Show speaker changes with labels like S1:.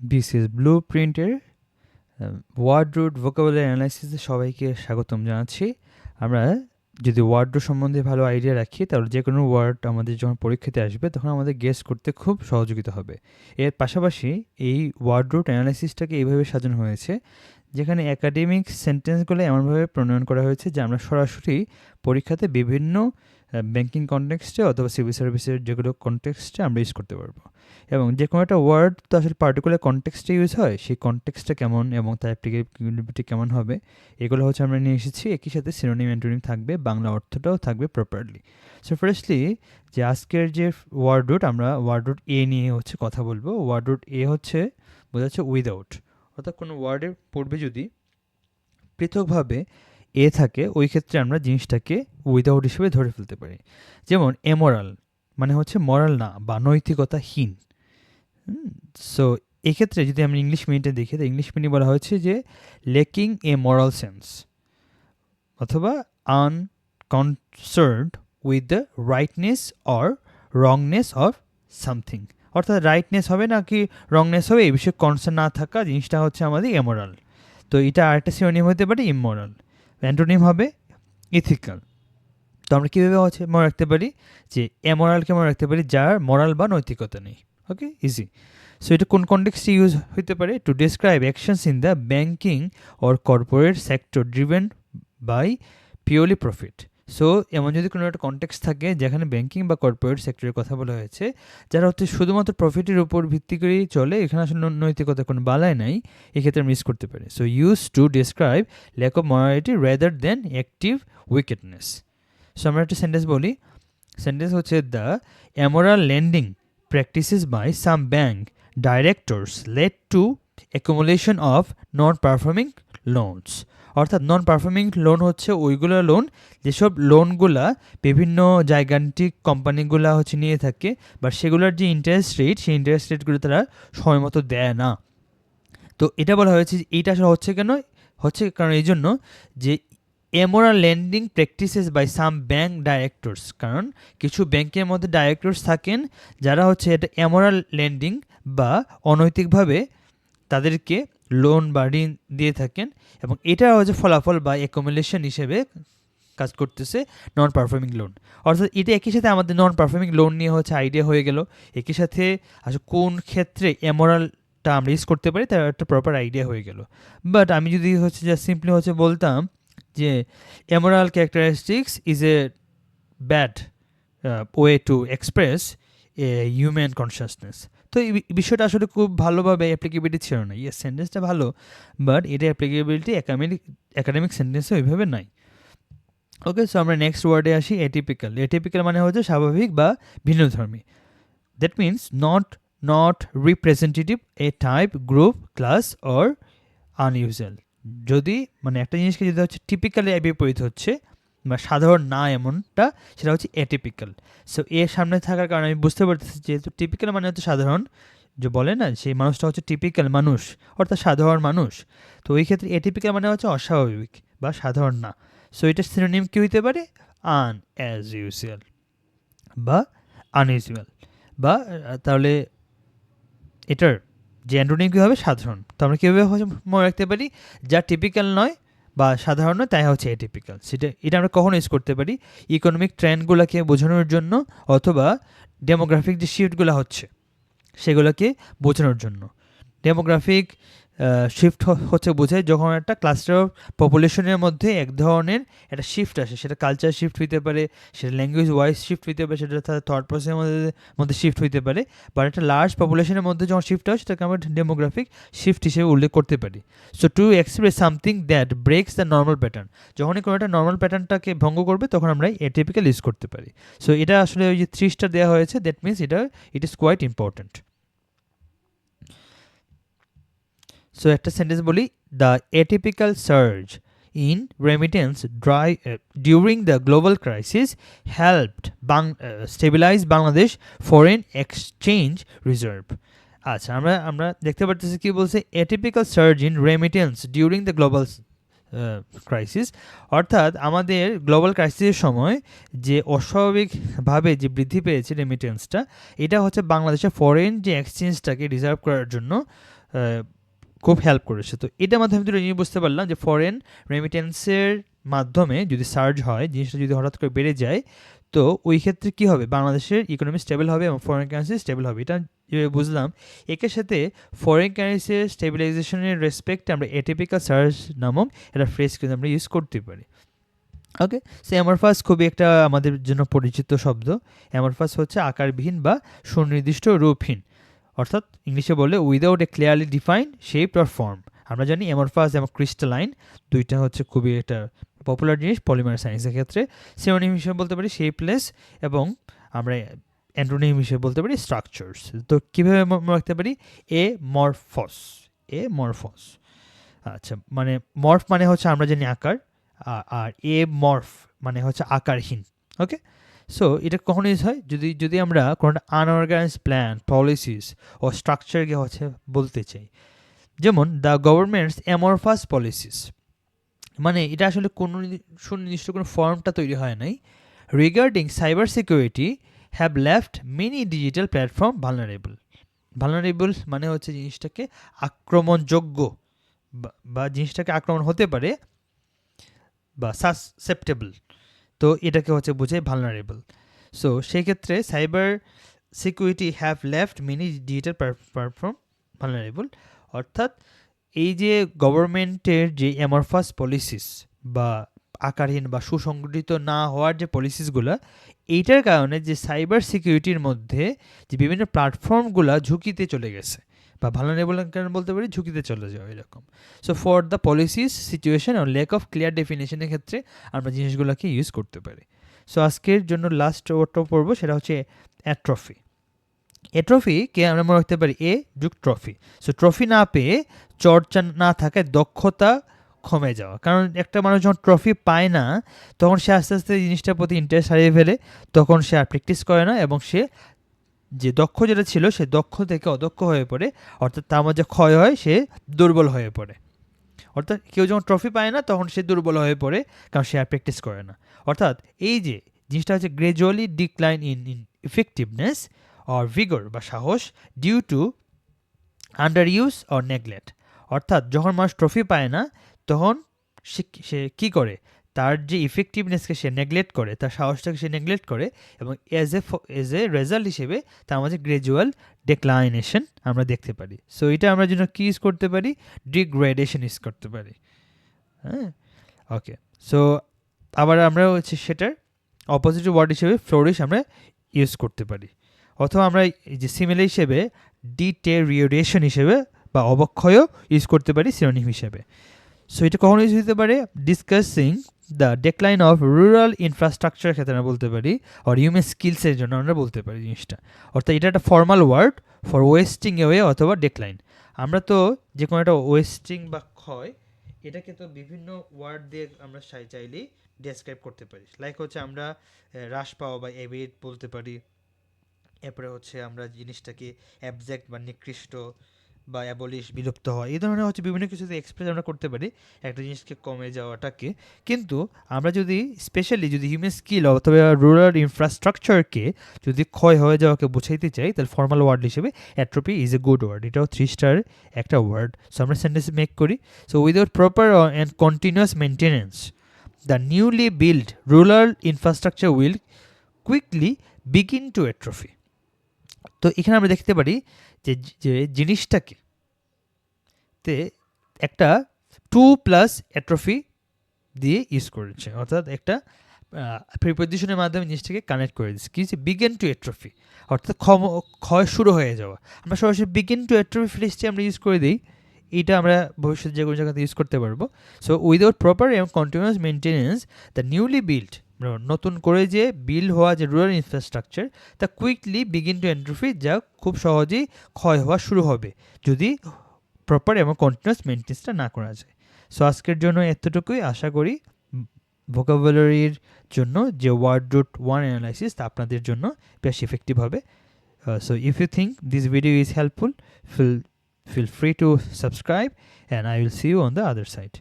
S1: BCS ব্লুপ্রিন্টের word root vocabulary অ্যানালাইসিসে সবাইকে স্বাগতম জানাচ্ছি। আমরা যদি ওয়ার্ড রুট সম্বন্ধে ভালো আইডিয়া রাখি তাহলে যে কোনো ওয়ার্ড আমাদের যখন পরীক্ষাতে আসবে তখন আমাদের গেস করতে খুব সহযোগিতা হবে। এর পাশাপাশি এই ওয়ার্ড রুট অ্যানালাইসিসটাকে এইভাবে সাজানো হয়েছে যেখানে একাডেমিক সেন্টেন্সগুলো এমনভাবে প্রণয়ন করা হয়েছে যে আমরা সরাসরি পরীক্ষাতে বিভিন্ন ব্যাংকিং কনটেক্সটে অথবা সিভিল সার্ভিসের যেগুলো কনটেক্সটে আমরা ইউজ করতে পারবো। এবং যে কোনো একটা ওয়ার্ড তো আসলে পার্টিকুলার কনটেক্সটে ইউজ হয়, সেই কনটেক্সটটা কেমন এবং তার অ্যাপ্লিকেবিলিটি কেমন হবে এগুলো হচ্ছে আমরা নিয়ে এসেছি। একই সাথে সিনোনিম অ্যান্টোনিম থাকবে, বাংলা অর্থটাও থাকবে প্রপারলি। সো ফার্স্টলি যে আজকের যে ওয়ার্ড রুট, আমরা ওয়ার্ড রুট এ নিয়ে হচ্ছে কথা বলবো। ওয়ার্ড রুট এ হচ্ছে বোঝাচ্ছে উইদাউট, অর্থাৎ কোনো ওয়ার্ডের পূর্বে যদি পৃথকভাবে এ থাকে ওই ক্ষেত্রে আমরা জিনিসটাকে উইদাউট হিসেবে ধরে ফেলতে পারি। যেমন এমোরাল মানে হচ্ছে মরাল না বা নৈতিকতাহীন। সো এক্ষেত্রে যদি আমরা ইংলিশ মিডিয়ামে দেখি, তো ইংলিশ মিডিয়ামে বলা হয়েছে যে লেকিং এ মরাল সেন্স অথবা unconcerned with the rightness or wrongness of something, অর্থাৎ রাইটনেস হবে নাকি রংনেস হবে এই বিষয়ে কনসার্ন না থাকা জিনিসটা হচ্ছে আমাদের এমোরাল। তো এটা আরেকটা সিনোনিম হতে পারে ইমোরাল, অ্যান্টোনিম হবে ইথিক্যাল। তো আমরা কীভাবে হচ্ছে মনে রাখতে পারি যে অ্যামোরালকে মনে রাখতে পারি যার মরাল বা নৈতিকতা নেই। ওকে, ইজি। সো এটা কোন কনটেক্সটে ইউজ হতে পারে? To describe actions in the banking or corporate sector driven by purely profit. So এমন যদি কোনো একটা কনটেক্সট থাকে যেখানে ব্যাঙ্কিং বা কর্পোরেট সেক্টরের কথা বলা হয়েছে, যারা হচ্ছে শুধুমাত্র প্রফিটের উপর ভিত্তি করেই চলে, এখানে আসলে নৈতিকতার কোনো বালাই নাই, এক্ষেত্রে মিস করতে পারে। So use to describe lack of morality rather than active wickedness. So আমরা একটা সেন্টেন্স বলি। সেন্টেন্স হচ্ছে the amoral lending practices by some bank directors led to accumulation of non performing loans. অর্থাৎ নন পারফর্মিং লোন হচ্ছে ওইগুলো loan যেসব লোনগুলা বিভিন্ন জায়গান্তিক কোম্পানিগুলা হচ্ছে নিয়ে থাকে, বা সেগুলোর যে ইন্টারেস্ট রেট সেই ইন্টারেস্ট রেটগুলো তারা সময় মতো দেয় না। তো এটা বলা হয়েছে যে এইটা আসলে হচ্ছে কেন, হচ্ছে কারণ এই জন্য যে amoral lending practices by some bank directors, কারণ কিছু ব্যাংকের মধ্যে ডাইরেক্টরস থাকেন যারা হচ্ছে এটা এমোরাল লেন্ডিং বা অনৈতিকভাবে তাদেরকে লোন বা ঋণ দিয়ে থাকেন, এবং এটা হচ্ছে ফলাফল বা অ্যাকুমুলেশন হিসেবে কাজ করতেছে নন পারফর্মিং লোন। অর্থাৎ এটা একই সাথে আমাদের নন পারফর্মিং লোন নিয়ে হচ্ছে আইডিয়া হয়ে গেল। একই সাথে আসলে কোন ক্ষেত্রে এমোরালটা আমরা ইউজ করতে পারি তার একটা প্রপার আইডিয়া হয়ে গেল। বাট আমি যদি হচ্ছে যা সিম্পলি হচ্ছে বলতাম যে amoral characteristics is a bad way to express a human consciousness, তো এই বিষয়টা আসলে খুব ভালোভাবে অ্যাপ্লিকেবিলিটি ছিল না। ইয়েস, সেন্টেন্সটা ভালো, বাট এটা অ্যাপ্লিকেবিলিটি একাডেমিক সেন্টেন্সে ওইভাবে নাই। ওকে, সো আমরা নেক্সট ওয়ার্ডে আসি। এটিপিক্যাল। এটিপিক্যাল মানে হচ্ছে স্বাভাবিক বা ভিন্নধর্মী। That means not representative a type, group, class or unusual. যদি মানে একটা জিনিসকে যদি হচ্ছে টিপিক্যালি বিপরীত হচ্ছে বা সাধারণ না এমনটা, সেটা হচ্ছে অ্যাটিপিক্যাল। সো এর সামনে থাকার কারণে আমি বুঝতে পারতেছি যেহেতু টিপিক্যাল মানে হচ্ছে সাধারণ, যে বলে না সেই মানুষটা হচ্ছে টিপিক্যাল মানুষ অর্থাৎ সাধারণ মানুষ, তো ওই ক্ষেত্রে অ্যাটিপিক্যাল মানে হচ্ছে অস্বাভাবিক বা সাধারণ না। সো এটার সিনোনিম কি হইতে পারে? অ্যাজ ইউজুয়াল বা আনইউজুয়াল, বা তাহলে এটার যে অ্যান্টোনিম কী হবে? সাধারণ। তো আমরা কীভাবে মনে রাখতে পারি? যা টিপিক্যাল নয় বা সাধারণ নয় তাই হচ্ছে এটিপিক্যাল। এটা আমরা কখন ইউজ করতে পারি? ইকোনমিক ট্রেন্ডগুলোকে বোঝানোর জন্য, অথবা ডেমোগ্রাফিক যে শিফটগুলো হচ্ছে সেগুলোকে বোঝানোর জন্য। ডেমোগ্রাফিক শিফট হচ্ছে বোঝায় যখন একটা ক্লাস্টার অফ পপুলেশনের মধ্যে এক ধরনের একটা শিফট আসে, সেটা কালচার শিফট হইতে পারে, সেটা ল্যাঙ্গুয়েজ ওয়াইজ শিফট হইতে পারে, সেটা তার থট প্রসেসের মধ্যে শিফট হইতে পারে, বা একটা লার্জ পপুলেশনের মধ্যে যখন শিফট হয় সেটাকে আমরা ডেমোগ্রাফিক শিফট হিসেবে উল্লেখ করতে পারি। So to express something that ব্রেকস the normal pattern, যখনই কোনো একটা নর্মাল প্যাটার্নটাকে ভঙ্গ করবে তখন আমরা এটিপিক্যাল ইউজ করতে পারি। সো এটা আসলে ওই যে 3 স্টার দেওয়া হয়েছে, that means it is quite important. So একটা সেন্টেন্স বলি। The atypical surge in remittance during the global crisis helped stabilise Bangladesh foreign exchange reserve. আচ্ছা, আমরা দেখতে পারতেছি কি বলছে, atypical surge in remittance during the global crisis, অর্থাৎ আমাদের গ্লোবাল ক্রাইসিসের সময় যে অস্বাভাবিকভাবে যে বৃদ্ধি পেয়েছে রেমিটেন্সটা, এটা হচ্ছে বাংলাদেশের ফরেন যে এক্সচেঞ্জটাকে রিজার্ভ করার জন্য খুব হেল্প করেছে। তো এটার মাধ্যমে দুটো জিনিস বুঝতে পারলাম যে ফরেন রেমিটেন্সের মাধ্যমে যদি সার্জ হয়, জিনিসটা যদি হঠাৎ করে বেড়ে যায়, তো ওই ক্ষেত্রে কী হবে, বাংলাদেশের ইকোনমি স্টেবল হবে এবং ফরেন কারেন্সি স্টেবল হবে। এটা যেভাবে বুঝলাম, একের সাথে ফরেন কারেন্সির স্টেবিলাইজেশনের রেসপেক্টে আমরা এটিপিক্যাল সার্জ নামক একটা ফ্রেজ কিন্তু আমরা ইউজ করতে পারি। ওকে, সো অ্যামরফাস খুবই একটা আমাদের জন্য পরিচিত শব্দ। অ্যামরফাস হচ্ছে আকারবিহীন বা সুনির্দিষ্ট রূপহীন, অর্থাৎ ইংলিশে বলে without a clearly defined shape or form. আমরা জানি অ্যামরফাস এবং ক্রিস্টালাইন দুইটা হচ্ছে খুবই একটা পপুলার জিনিস পলিমার সায়েন্সের ক্ষেত্রে। সিনোনিম হিসেবে বলতে পারি শেপলেস, এবং আমরা অ্যান্টোনিম হিসেবে বলতে পারি স্ট্রাকচারস। তো কীভাবে রাখতে পারি, এ মরফস। আচ্ছা, মানে মর্ফ মানে হচ্ছে আমরা জানি আকার, আর এ মর্ফ মানে হচ্ছে আকারহীন। ওকে, সো এটা কখন ইউজ হয়, যদি আমরা কোনো আনঅর্গানাইজ প্ল্যান, পলিসিস ও স্ট্রাকচারকে হচ্ছে বলতে চাই। যেমন দ্য গভর্নমেন্টস অ্যামরফাস পলিসিস, মানে এটা আসলে কোনো সুনির্দিষ্ট কোনো ফর্মটা তৈরি হয় নাই। Regarding cyber security have left many digital platform vulnerable মানে হচ্ছে জিনিসটাকে আক্রমণযোগ্য, বা জিনিসটাকে আক্রমণ হতে পারে, বা সাসসেপ্টেবল। তো এটাকে হচ্ছে বোঝায় ভালনারেবল। সো সেই ক্ষেত্রে cyber security have left many digital platform vulnerable, অর্থাৎ এই যে গভর্নমেন্টের যে অ্যামরফাস পলিসিস বা আকারহীন বা সুসংগঠিত না হওয়ার যে পলিসিসগুলো, এইটার কারণে যে সাইবার সিকিউরিটির মধ্যে যে বিভিন্ন প্ল্যাটফর্মগুলো ঝুঁকিতে চলে গেছে, বা ভালনারেবল কারণ বলতে পারি ঝুঁকিতে চলে যাওয়া এরকম। So for the policies situation আর ল্যাক অফ ক্লিয়ার ডেফিনেশনের ক্ষেত্রে আমরা জিনিসগুলোকে ইউজ করতে পারি। সো আজকের জন্য লাস্ট ওয়ার্ডটা পড়বো, সেটা হচ্ছে অ্যাট্রফি। এট্রফিকে আমরা মনে রাখতে পারি এ যুগ ট্রফি। সো ট্রফি না পেয়ে চর্চা না থাকায় দক্ষতা কমে যাওয়া, কারণ একটা মানুষ যখন ট্রফি পায় না, তখন সে আস্তে আস্তে জিনিসটার প্রতি ইন্টারেস্ট হারিয়ে ফেলে, তখন সে আর প্র্যাকটিস করে না, এবং সে যে দক্ষ যেটা ছিল সে দক্ষ থেকে অদক্ষ হয়ে পড়ে, অর্থাৎ তার মধ্যে ক্ষয় হয়, সে দুর্বল হয়ে পড়ে। অর্থাৎ কেউ যখন ট্রফি পায় না তখন সে দুর্বল হয়ে পড়ে, কারণ সে আর প্র্যাকটিস করে না। অর্থাৎ এই যে জিনিসটা হচ্ছে gradually decline in effectiveness or vigour বা সাহস due to underuse or neglect. অর্থাৎ যখন মানুষ ট্রফি পায় না, তখন সে কী করে, তার যে ইফেক্টিভনেসকে সে নেগলেক্ট করে, তার সাহসটাকে সে নেগলেক্ট করে, এবং এজ এ রেজাল্ট হিসেবে তার মাঝে গ্রেজুয়াল ডিক্লাইনেশন আমরা দেখতে পারি। সো এটা আমরা জন্য কী ইউজ করতে পারি, ডিগ্রেডেশন ইউজ করতে পারি। হ্যাঁ, ওকে। সো আবার আমরা হচ্ছে সেটার অপোজিট ওয়ার্ড হিসেবে ফ্লোরিশ আমরা ইউজ করতে পারি, অথবা আমরা এই যে সিমিলার হিসেবে ডিটেরিওরেশন হিসেবে বা অবক্ষয়ও ইউজ করতে পারি সিনোনিম হিসেবে। সো এটা কখন ইউজ হতে পারে, discussing the decline of rural infrastructure ক্ষেত্রে আমরা বলতে পারি, আর হিউম্যান স্কিলসের জন্য আমরা বলতে পারি জিনিসটা। অর্থাৎ এটা একটা formal word for wasting away অথবা ডেক্লাইন। আমরা তো যে কোনো একটা ওয়েস্টিং বা ক্ষয়, এটাকে তো বিভিন্ন ওয়ার্ড দিয়ে আমরা চাইলেই ডেসক্রাইব করতে পারি। লাইক হচ্ছে আমরা হ্রাস পাওয়া বা এবিট বলতে পারি, এরপরে হচ্ছে আমরা জিনিসটাকে অ্যাবজেক্ট বা নিকৃষ্ট বা অ্যাবলিশ বিলুপ্ত হয়, এই ধরনের হচ্ছে বিভিন্ন কিছুতে এক্সপ্রেস আমরা করতে পারি একটা জিনিসকে কমে যাওয়াটাকে। কিন্তু আমরা যদি স্পেশালি যদি হিউম্যান স্কিল অথবা রুরাল ইনফ্রাস্ট্রাকচারকে যদি ক্ষয় হয়ে যাওয়াকে বুঝাইতে চাই, তাহলে ফর্মাল ওয়ার্ড হিসেবে atrophy is a good word. এটাও 3 স্টার একটা ওয়ার্ড। সো আমরা সেন্টেন্স মেক করি। So without proper and continuous maintenance the newly build rural infrastructure will quickly begin to atrophy. তো এখানে আমরা দেখতে পারি যে জিনিসটাকে তে একটা 2+ অ্যাট্রফি দিয়ে ইউজ করেছে, অর্থাৎ একটা প্রিপোজিশনের মাধ্যমে জিনিসটাকে কানেক্ট করে দিচ্ছে কি, বিগিন টু অ্যাট্রফি, অর্থাৎ ক্ষয় শুরু হয়ে যাওয়া। আমরা সরাসরি বিগিন টু অ্যাট্রফি ফ্রেজটি আমরা ইউজ করে দিই, এইটা আমরা ভবিষ্যতে যে কোনো জায়গাতে ইউজ করতে পারবো। সো উইদাউট প্রপার এবং continuous maintenance the newly build, নতুন করে যে বিল্ড হওয়া যে রুরাল ইনফ্রাস্ট্রাকচার, তা কুইকলি বিগিন টু অ্যাট্রফি, যা খুব সহজেই ক্ষয় হওয়া শুরু হবে যদি প্রপার এবং কন্টিনিউয়াস মেনটেন্যান্সটা না করা যায়। সো আজকের জন্য এতটুকুই। আশা করি ভোকাবুলারির জন্য যে ওয়ার্ড রুট 1 অ্যানালাইসিস তা আপনাদের জন্য বেশ ইফেক্টিভ হবে। So if you think this video is helpful, feel free to subscribe, and I will see you on the other side.